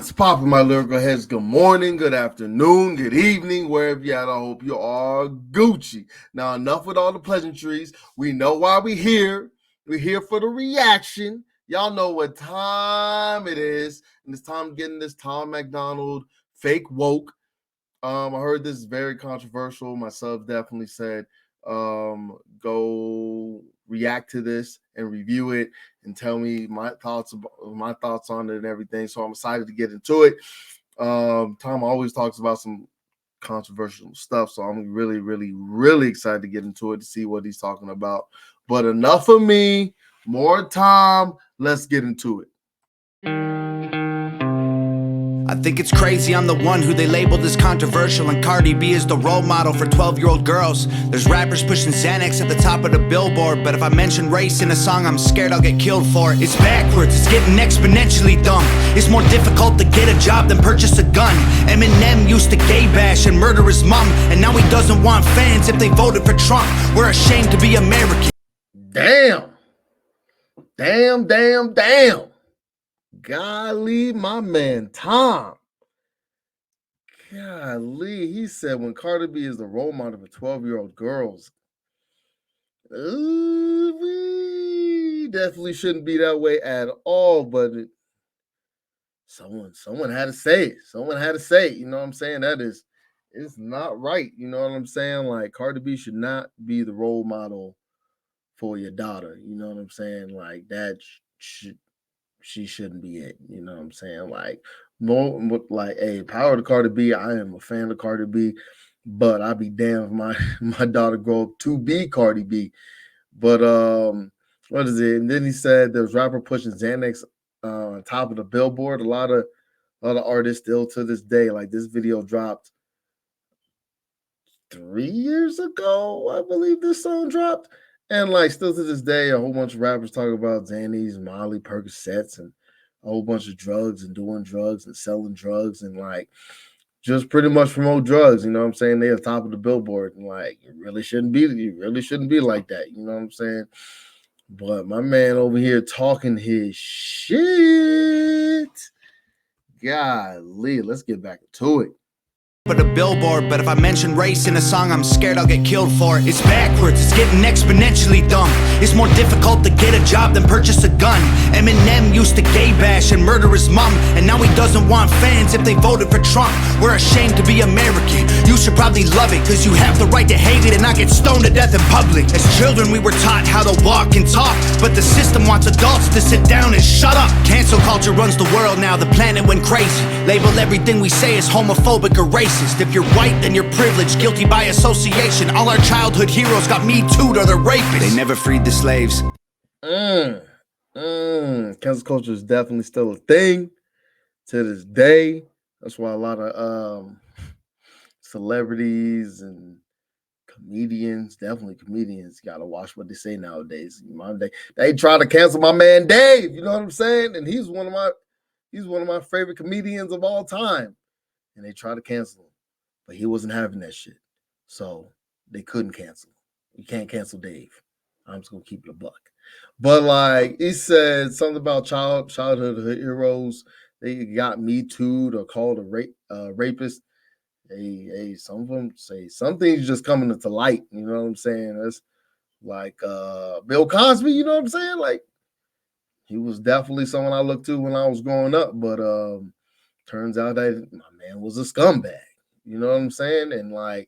What's poppin', my lyrical heads? Good morning, good afternoon, good evening, wherever you at. I hope you are Gucci. Now, enough with all the pleasantries. We know why we're here. We're here for the reaction. Y'all know what time it is, and it's time getting this Tom MacDonald fake woke. I heard this is very controversial. My subs definitely said go react to this and review it and tell me my thoughts on it and everything. So I'm excited to get into it. Tom always talks about some controversial stuff, so I'm really, really, really excited to get into it to see what he's talking about. But enough of me, more Tom. Let's get into it. I think it's crazy I'm the one who they labeled as controversial, and Cardi B is the role model for 12-year-old girls. There's rappers pushing Xanax at the top of the billboard, but if I mention race in a song, I'm scared I'll get killed for it. It's backwards, it's getting exponentially dumb. It's more difficult to get a job than purchase a gun. Eminem used to gay bash and murder his mom, and now he doesn't want fans if they voted for Trump. We're ashamed to be American. Damn. Golly, my man Tom. Golly, he said when Cardi B is the role model for 12-year-old girls, we definitely shouldn't be that way at all. But someone had to say it. Someone had to say it. You know what I'm saying? It's not right. You know what I'm saying? Like, Cardi B should not be the role model for your daughter. You know what I'm saying? Like, that she shouldn't be it. You know what I'm saying? Like, more like, hey, power to Cardi B. I am a fan of Cardi B, but I'd be damned if my daughter grow up to be Cardi B. But what is it? And then he said there's rapper pushing Xanax on top of the billboard. A lot of artists still to this day, like, this video dropped 3 years ago, I believe this song dropped. And, like, still to this day, a whole bunch of rappers talk about Xannies, Molly, Percocets, and a whole bunch of drugs and doing drugs and selling drugs and, like, just pretty much promote drugs. You know what I'm saying? They're top of the billboard, and, like, you really shouldn't be like that. You know what I'm saying? But my man over here talking his shit. Golly, let's get back to it. A billboard, but if I mention race in a song, I'm scared I'll get killed for it. It's backwards, it's getting exponentially dumb. It's more difficult to get a job than purchase a gun. Eminem used to gay bash and murder his mom, and now he doesn't want fans if they voted for Trump. We're ashamed to be American. You should probably love it, cause you have the right to hate it and not get stoned to death in public. As children we were taught how to walk and talk, but the system wants adults to sit down and shut up. Cancel culture runs the world now, the planet went crazy. Label everything we say as homophobic or racist. If you're white, then you're privileged, guilty by association. All our childhood heroes got Me Too'd or they're rapists. They never freed the slaves. Cancel culture is definitely still a thing to this day. That's why a lot of celebrities and comedians, definitely comedians, gotta watch what they say nowadays. They try to cancel my man Dave. You know what I'm saying? And he's one of my favorite comedians of all time. And they tried to cancel him, but he wasn't having that shit. So they couldn't cancel him. You can't cancel Dave. I'm just gonna keep it a buck. But, like, he said something about childhood heroes. They got Me Too'd or called a rapist. Hey, some of them say some things just coming into light. You know what I'm saying? That's like Bill Cosby. You know what I'm saying? Like, he was definitely someone I looked to when I was growing up. But turns out that my man was a scumbag. You know what I'm saying? And, like,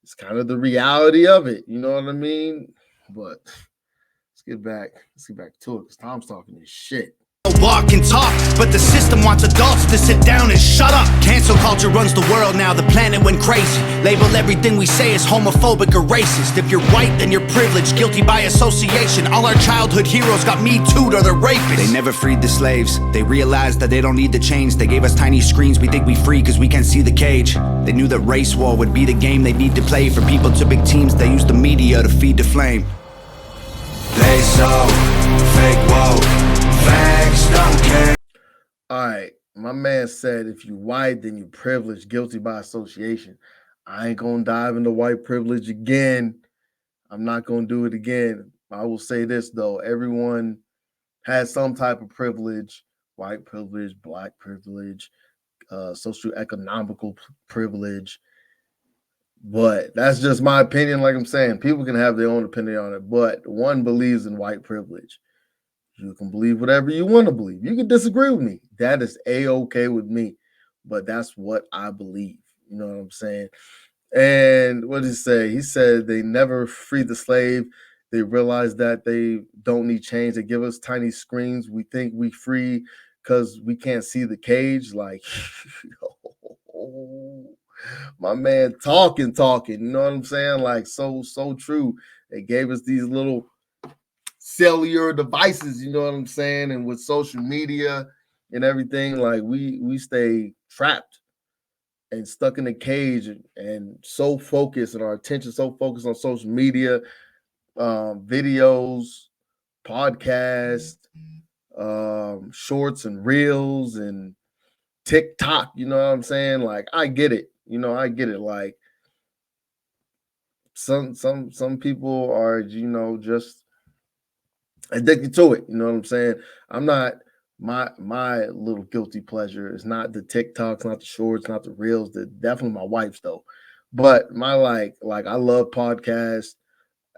it's kind of the reality of it. You know what I mean? But let's get back to it, because Tom's talking this shit. Walk and talk, but the system wants adults to sit down and shut up. Cancel culture runs the world now, the planet went crazy. Label everything we say as homophobic or racist. If you're white, then you're privileged, guilty by association. All our childhood heroes got Me Too'd or they're rapists. They never freed the slaves. They realized that they don't need to change. They gave us tiny screens, we think we free cause we can't see the cage. They knew that race war would be the game they need to play. For people to big teams, they use the media to feed the flame. They so fake woke. Don't care. All right, my man said if you white, then you privileged, guilty by association. I ain't gonna dive into white privilege again. I'm not gonna do it again. I will say this though: everyone has some type of privilege white privilege, black privilege, socioeconomical privilege. But that's just my opinion. Like I'm saying, people can have their own opinion on it, but one believes in white privilege. You can believe whatever you want to believe. You can disagree with me. That is a-okay with me. But that's what I believe. You know what I'm saying? And what did he say? He said they never freed the slave. They realized that they don't need change. They give us tiny screens. We think we free because we can't see the cage. Like, my man talking. You know what I'm saying? Like, so true. They gave us these little cellular devices, you know what I'm saying? And with social media and everything, like we stay trapped and stuck in a cage and so focused, and our attention so focused on social media, videos, podcasts, shorts and reels and TikTok, you know what I'm saying? Like, I get it. I get it. Like, some people are, just addicted to it. You know what I'm saying? I'm not, my little guilty pleasure is not the TikToks, not the shorts, not the reels. They're definitely my wife's though. But my like I love podcasts.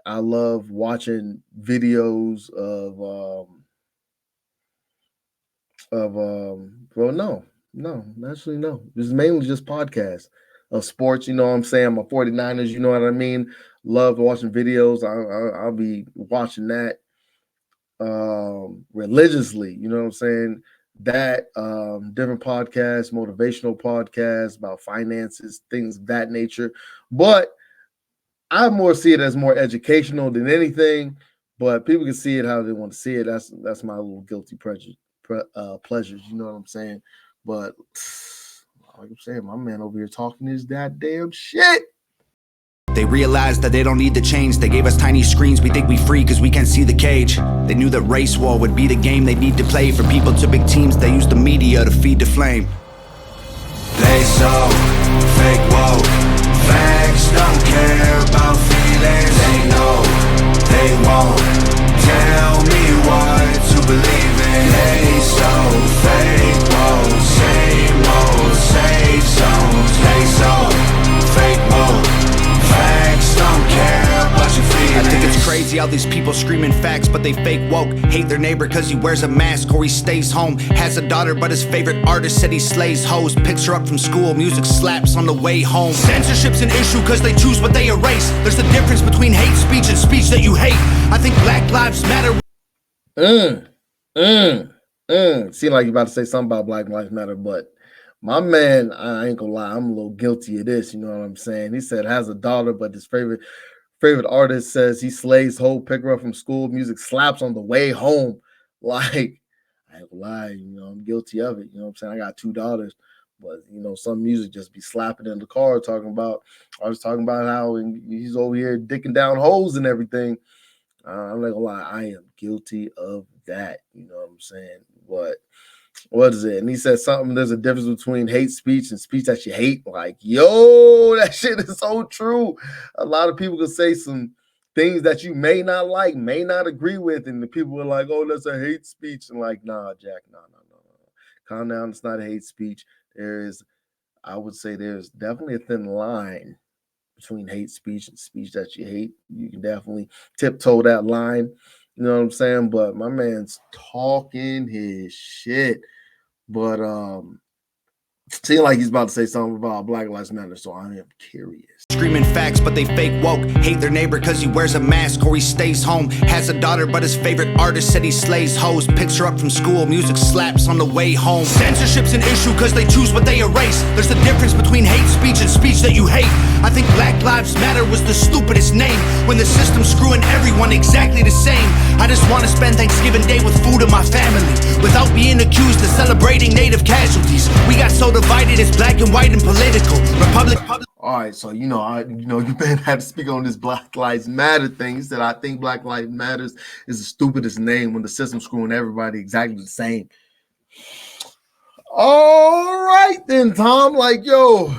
I love watching videos well, no, actually no. It's mainly just podcasts of sports, you know what I'm saying? My 49ers, you know what I mean? Love watching videos. I'll be watching that religiously, you know what I'm saying? That different podcasts, motivational podcasts about finances, things of that nature. But I more see it as more educational than anything. But people can see it how they want to see it. That's my little guilty pleasures. You know what I'm saying? But like I'm saying, my man over here talking his goddamn shit. They realized that they don't need the change. They gave us tiny screens, we think we free cause we can't see the cage. They knew that race war would be the game they need to play. For people to big teams, they use the media to feed the flame. They so fake woke, facts don't care about feelings. They know they won't tell me what to believe in. They so fake woke, same old safe zones. They so fake woke, facts don't care about your feelings. I think it's crazy how these people screaming facts, but they fake woke. Hate their neighbor cause he wears a mask or he stays home. Has a daughter but his favorite artist said he slays hoes. Picks her up from school, music slaps on the way home. Censorship's an issue cause they choose what they erase. There's a difference between hate speech and speech that you hate. I think Black Lives Matter. Seem like you're about to say something about Black Lives Matter, but my man, I ain't gonna lie, I'm a little guilty of this. You know what I'm saying? He said has a daughter, but his favorite artist says he slays hoe, pick her up from school, music slaps on the way home. Like, I ain't gonna lie, I'm guilty of it. You know what I'm saying? I got 2 daughters, but some music just be slapping in the car talking about, I was talking about how he's over here dicking down holes and everything. I'm not gonna lie, I am guilty of that. You know what I'm saying? But what is it? And he said something, there's a difference between hate speech and speech that you hate. Like, yo, that shit is so true. A lot of people can say some things that you may not like, may not agree with, and the people are like, oh, that's a hate speech. And like, nah, Jack, no. Calm down, it's not a hate speech. I would say there's definitely a thin line between hate speech and speech that you hate. You can definitely tiptoe that line. You know what I'm saying? But my man's talking his shit. But seems like he's about to say something about Black Lives Matter, so I am curious. Screaming facts, but they fake woke. Hate their neighbor cause he wears a mask or he stays home. Has a daughter, but his favorite artist said he slays hoes. Picks her up from school, music slaps on the way home. Censorship's an issue cause they choose what they erase. There's a difference between hate speech and speech that you hate. I think Black Lives Matter was the stupidest name, when the system's screwing everyone exactly the same. I just want to spend Thanksgiving Day with food in my family, without being accused of celebrating native casualties. We got so divided, it's black and white and political. All right, so you better have to speak on this Black Lives Matter thing. He said, I think Black Lives Matters is the stupidest name when the system's screwing everybody exactly the same. All right then, Tom. Like, yo,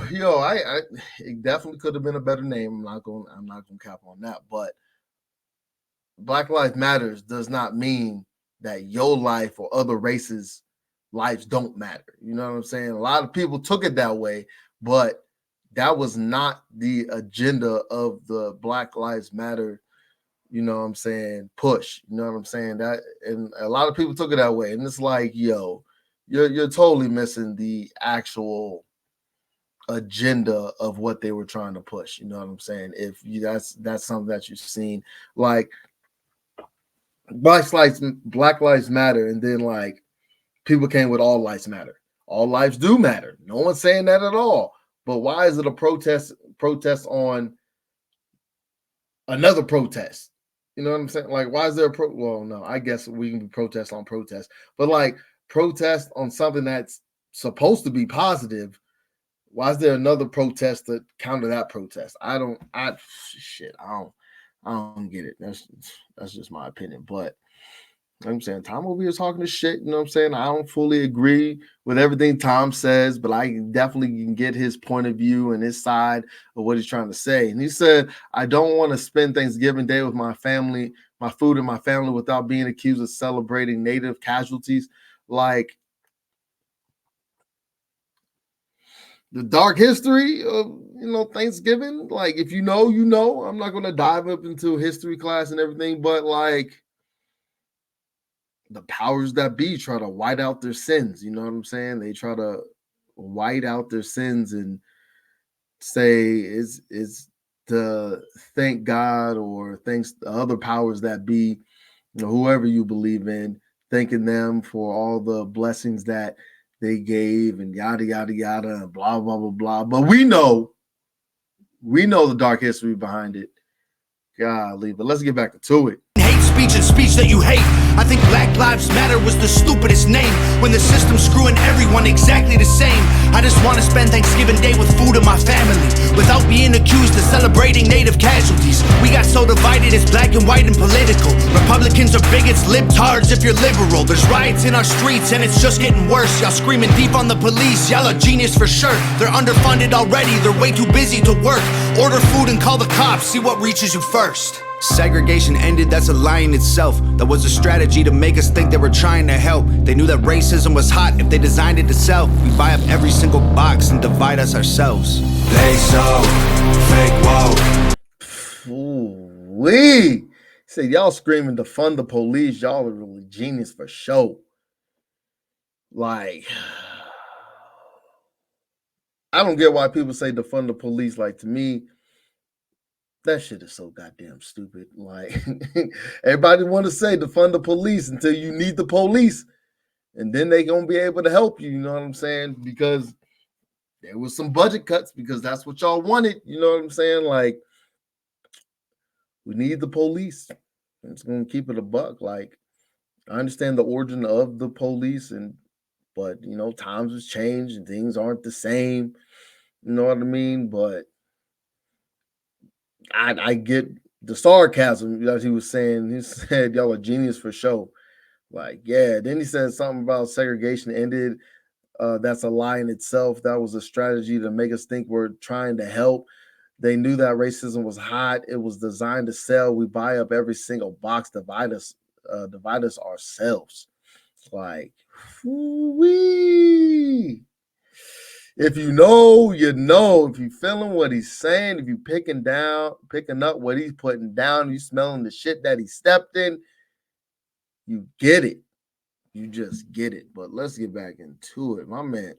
it definitely could have been a better name. I'm not gonna cap on that, but Black Lives Matters does not mean that your life or other races lives don't matter. You know what I'm saying? A lot of people took it that way, but that was not the agenda of the Black Lives Matter, you know what I'm saying, push. You know what I'm saying? That, and a lot of people took it that way. And it's like, yo, you're totally missing the actual agenda of what they were trying to push. You know what I'm saying? If you that's something that you've seen, like Black Lives Matter, and then like people came with all lives matter. All lives do matter. No one's saying that at all. But why is it a protest on another protest? You know what I'm saying? Like, why is there a well, no, I guess we can be protest on protest, but like protest on something that's supposed to be positive. Why is there another protest to counter that protest? I don't get it. That's just my opinion. But I'm saying Tom over here talking to shit. You know what I'm saying? I don't fully agree with everything Tom says, but I definitely can get his point of view and his side of what he's trying to say. And he said, I don't want to spend Thanksgiving Day with my family, my food and my family without being accused of celebrating Native casualties. Like, the dark history of, Thanksgiving. Like, if you know, you know. I'm not going to dive up into history class and everything, but like, the powers that be try to white out their sins. You know what I'm saying? They try to white out their sins and say it's to thank God or thanks the other powers that be, whoever you believe in, thanking them for all the blessings that they gave and yada, yada, yada, and blah, blah, blah, blah. But we know the dark history behind it. Golly, but let's get back to it. Hate speech and speech that you hate. I think Black Lives Matter was the stupidest name when the system's screwing everyone exactly the same. I just want to spend Thanksgiving Day with food and my family without being accused of celebrating Native casualties. We got so divided, it's black and white and political. Republicans are bigots, libtards if you're liberal. There's riots in our streets and it's just getting worse. Y'all screaming deep on the police, y'all are genius for sure. They're underfunded already, they're way too busy to work. Order food and call the cops, see what reaches you first. Segregation ended, that's a lie in itself. That was a strategy to make us think they were trying to help. They knew that racism was hot if they designed it to sell. We buy up every single box and divide us ourselves. They so fake woke. Ooh-wee. Say y'all screaming to fund the police. Y'all are really genius for show. Like, I don't get why people say defund the police. Like, to me, that shit is so goddamn stupid. Like, everybody want to say defund the police until you need the police, and then they gonna be able to help you. You know what I'm saying? Because there was some budget cuts because that's what y'all wanted. You know what I'm saying? Like, we need the police. It's gonna keep it a buck. Like, I understand the origin of the police, but times have changed and things aren't the same. You know what I mean? But I get the sarcasm that he was saying. He said, y'all are genius for show. Like, yeah. Then he said something about segregation ended. That's a lie in itself. That was a strategy to make us think we're trying to help. They knew that racism was hot. It was designed to sell. We buy up every single box, divide us ourselves. Like, wee. If you know, you know. If you feeling what he's saying, if you picking up what he's putting down, you smelling the shit that he stepped in, you get it. You just get it. But let's get back into it. My man,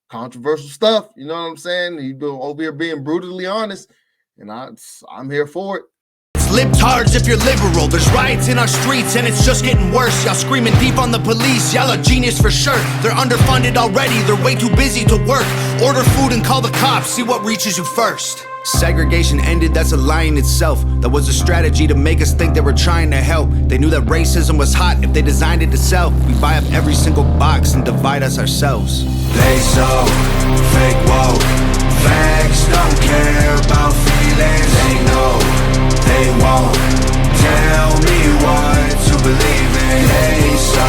controversial stuff. You know what I'm saying? He's over here being brutally honest, and I'm here for it. Libtards if you're liberal. There's riots in our streets and it's just getting worse. Y'all screaming deep on the police, y'all are genius for sure. They're underfunded already, they're way too busy to work. Order food and call the cops, see what reaches you first. Segregation ended, that's a lie in itself. That was a strategy to make us think they were trying to help. They knew that racism was hot if they designed it to sell. We buy up every single box and divide us ourselves. They so fake woke. Facts don't care about feelings. They know they won't tell me what to believe in. They so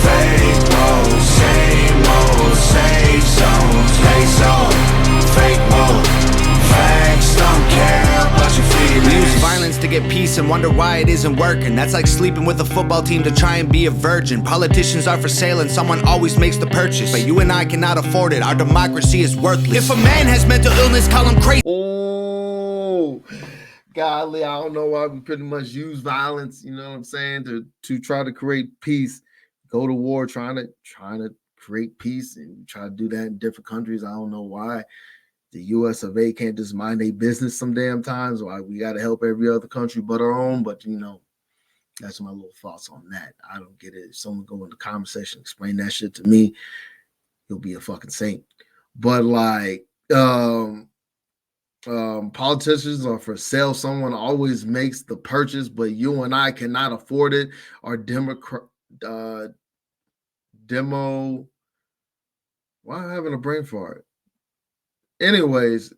fake woke. Same old safe zones. They so fake woke. Facts don't care about your feelings. We use violence to get get peace and wonder why it isn't working. That's like sleeping with a football team to try and be a virgin. Politicians are for sale and someone always makes the purchase, but you and I cannot afford it. Our democracy is worthless. If a man has mental illness, call him crazy. Oh, golly, I don't know why we pretty much use violence, you know what I'm saying, to try to create peace. Go to war trying to create peace, and try to do that in different countries. I don't know why the US of A can't just mind their business some damn times. Why we got to help every other country but our own. But that's my little thoughts on that. I don't get it. If someone go in the comment section, explain that shit to me, you'll be a fucking saint. But like politicians are for sale. Someone always makes the purchase, but you and I cannot afford it. Our why am I having a brain fart? Anyways,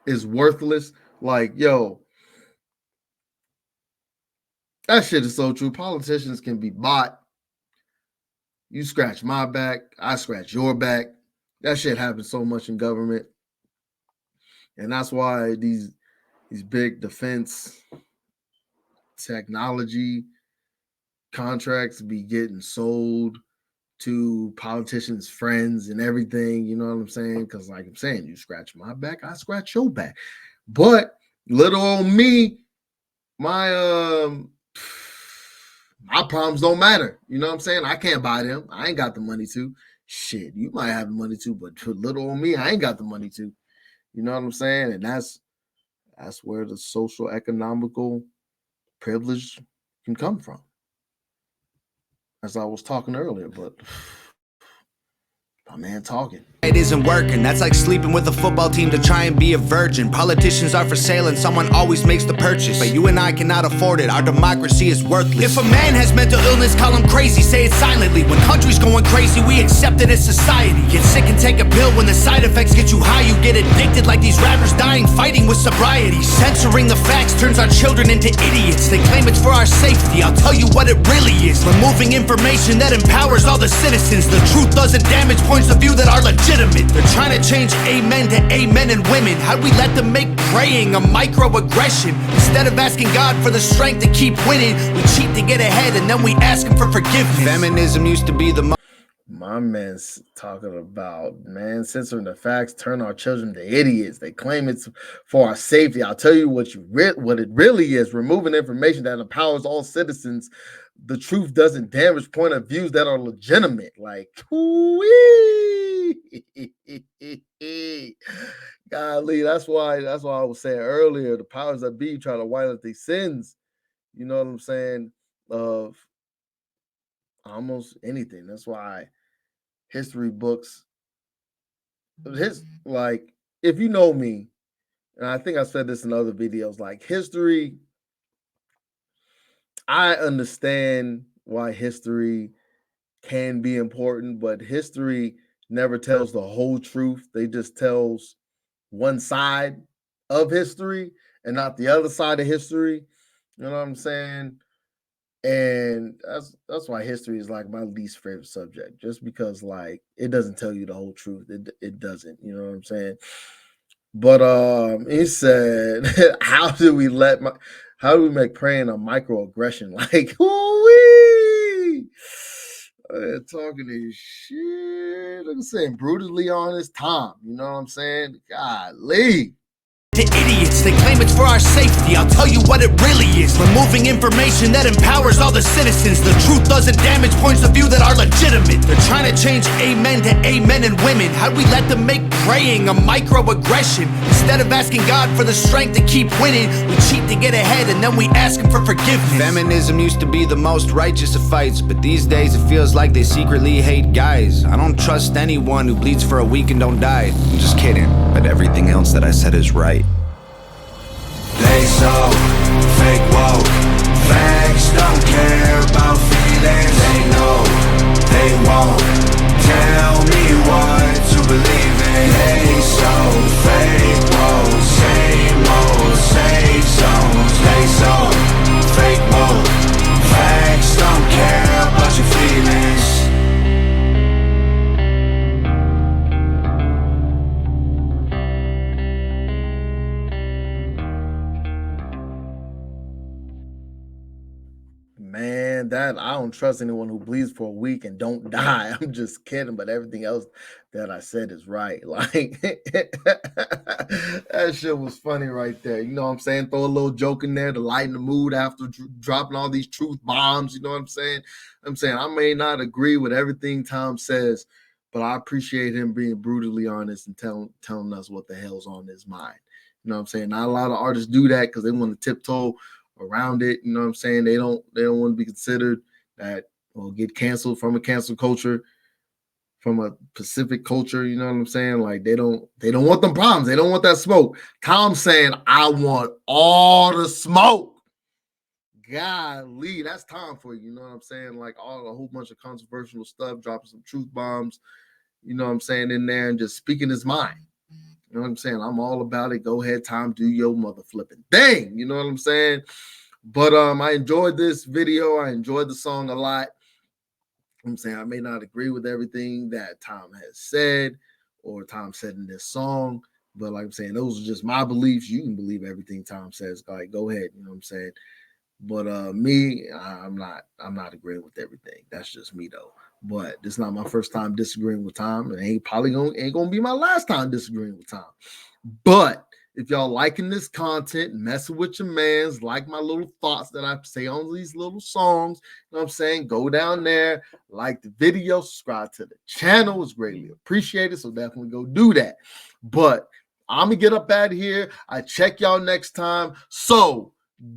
is worthless. Like, yo, that shit is so true. Politicians can be bought. You scratch my back, I scratch your back. That shit happens so much in government. And that's why these big defense technology contracts be getting sold to politicians' friends and everything, you know what I'm saying? Because like I'm saying, you scratch my back, I scratch your back. But little old me, my problems don't matter. You know what I'm saying? I can't buy them. I ain't got the money to. Shit, you might have the money to, but for little old me, I ain't got the money to. You know what I'm saying? And that's where the social economical privilege can come from. As I was talking earlier, but my man talking. It isn't working. That's like sleeping with a football team to try and be a virgin. Politicians are for sale and someone always makes the purchase, but you and I cannot afford it. Our democracy is worthless. If a man has mental illness, call him crazy, say it silently. When country's going crazy, we accept it as society. Get sick and take a pill. When the side effects get you high, you get addicted like these rappers dying fighting with sobriety. Censoring the facts turns our children into idiots. They claim it's for our safety. I'll tell you what it really is. Removing information that empowers all the citizens. The truth doesn't damage points of view that are legitimate. They're trying to change amen to amen and women. How'd we let them make praying a microaggression? Instead of asking God for the strength to keep winning, we cheat to get ahead and then we ask him for forgiveness. Feminism used to be the my man's talking about, man, censoring the facts turn our children to idiots. They claim it's for our safety. I'll tell you what it really is: removing information that empowers all citizens. The truth doesn't damage point of views that are legitimate. Like, golly, that's why I was saying earlier, the powers that be try to white up these sins. You know what I'm saying? Of almost anything. That's why history books, like, if you know me, and I think I said this in other videos, like history, I understand why history can be important, but history never tells the whole truth. They just tells one side of history and not the other side of history. You know what I'm saying? And that's why history is like my least favorite subject, just because like it doesn't tell you the whole truth. It doesn't, you know what I'm saying? But he said, how do we make praying a microaggression? Like, talking this shit. I'm saying brutally honest Tom, you know what I'm saying? Golly. To idiots, they claim it's for our safety. I'll tell you what it really is: removing information that empowers all the citizens. The truth doesn't damage points of view that are legitimate. They're trying to change amen to amen and women. How'd we let them make praying a microaggression? Instead of asking God for the strength to keep winning, we cheat to get ahead and then we ask him for forgiveness. Feminism used to be the most righteous of fights, but these days it feels like they secretly hate guys. I don't trust anyone who bleeds for a week and don't die. I'm just kidding, but everything else that I said is right. They so fake woke. Facts don't care about feelings. They know they won't tell me what to believe in. They so fake woke. Same old safe zones. They so fake woke. Facts don't care about your feelings. that, I don't trust anyone who bleeds for a week and don't die. I'm just kidding, but everything else that I said is right. Like that shit was funny right there. You know what I'm saying? Throw a little joke in there to lighten the mood after dropping all these truth bombs. You know what I'm saying? I may not agree with everything Tom says, but I appreciate him being brutally honest and telling us what the hell's on his mind. You know what I'm saying? Not a lot of artists do that because they want to tiptoe around it. You know what I'm saying? They don't want to be considered that or get canceled from a cancel culture, from a Pacific culture. You know what I'm saying? Like they don't want them problems. They don't want that smoke. Tom's saying, I want all the smoke. Golly, that's Tom for you. You know what I'm saying? Like a whole bunch of controversial stuff, dropping some truth bombs, you know what I'm saying, in there and just speaking his mind. You know what I'm saying? I'm all about it. Go ahead, Tom, do your mother flipping thing. You know what I'm saying? But I enjoyed this video. I enjoyed the song a lot. I'm saying I may not agree with everything that Tom has said or Tom said in this song, but like I'm saying, those are just my beliefs. You can believe everything Tom says. Like, go ahead. You know what I'm saying? But me, I'm not agreeing with everything. That's just me though. But this is not my first time disagreeing with Tom, and ain't gonna be my last time disagreeing with Tom. But if y'all liking this content, messing with your mans, like my little thoughts that I say on these little songs, you know what I'm saying? Go down there, like the video, subscribe to the channel. It's greatly appreciated. So definitely go do that. But I'm gonna get up out of here. I check y'all next time. So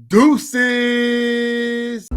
deuces.